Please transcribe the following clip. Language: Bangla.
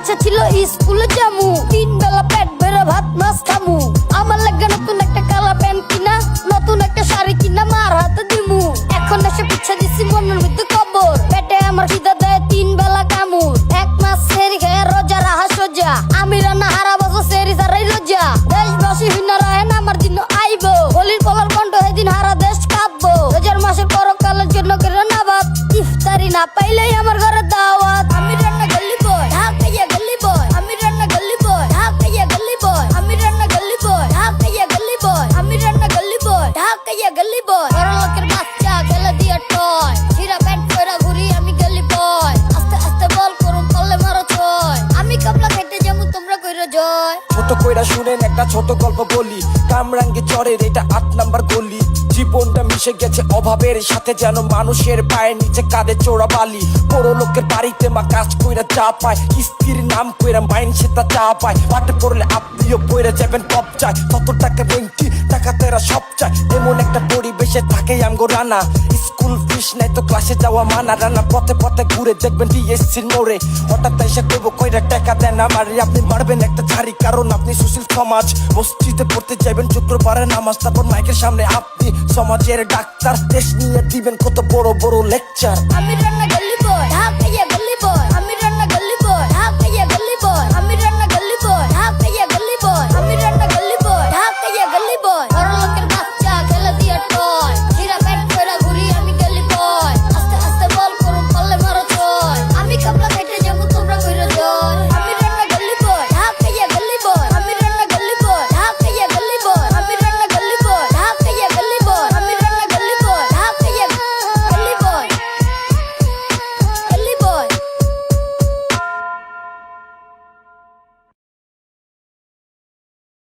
ইচ্ছা ছিল স্কুলে যামু, 3 বেলা পেট ভরে ভাত মাছ খামু। আমার লাগে নতুন একটা কালা প্যান্ট কিনা, নতুন একটা শাড়ি কিনা মার হাতে দিমু। এখন এসে পিছা দিছি মনের মধ্যে কবর, পেটে আমার খিদা দেয় 3 বেলা কামড়। 1 মাস সেরি খেয়ে রোজা রাহা সোজা, আমি রান্না হারা বছর সেরি সারাই রোজা। দেশবাসী ভিন্ন রাহেন আমার দিন আইব, বলির পলার কণ্ঠ সেদিন হারা দেশ কাঁপবো। রোজার মাসের পরকালের জন্য করে না বাদ, ইফতারি না পাইলেই আমার ঘরে দাওয়াত। আমি রান্না গলি বয়, ঢাকাইয়া গলি বয়, আমি রান্না গলি বয়, ঢাকাইয়া গলি বয়, আমি রান্না গলি বয়, ঢাকাইয়া গলি বয়, আমি রান্না গলি বয়, ঢাকাইয়া গলি বয়। বড় লোকের বাচ্চা গেলে দিয়া টয়, ছিঁড়া প্যান্ট পরা ঘুরি আমি গলি বয়। আস্তে আস্তে বল করুন পারলে মারো ছয়, আমি কাপলা খেতে যাবো তোমরা কইরা জয়। ছোট কইরা শুনেন একটা ছোট গল্প বলি, কামরাঙ্গি চরের এটা 8 নাম্বার গলি। জীবনটা মিশে গেছে অভাবের সাথে, যেন মানুষের পায়ের নিচে কাঁধে চোরা বালি। বড় লোকের বাড়িতে মা কাজ কইরা চা পায়, স্ত্রীর নাম কইরা মাইন সে তা চা পায়। পাটে পড়লে আপনিও পইরা যাবেন কপ চায়, তত টাকা বেঙ্কি টাকা তেরা সব চায়। এমন একটা পরিবেশে থাকে আমগো রানা, স্কুল ফিস নাই তো ক্লাসে যাওয়া মানা। রানা পথে পথে ঘুরে দেখবেন ডিএসসির মোড়ে, হঠাৎ এসে কইব কইরা টাকা দেন আমারে। আপনি মারবেন একটা ঝাড়ি কারণ আপনি সুশীল সমাজ। মসজিদে পড়তে যাবেন শুক্রবারে নামাজ, তারপর মাইকের সামনে আপনি সমাজের ডাক্তার। দেশ নিয়ে দিবেন কত বড় বড় লেকচার। আমি রান্না গলি বয়, ঢাকাইয়া গলি বয়,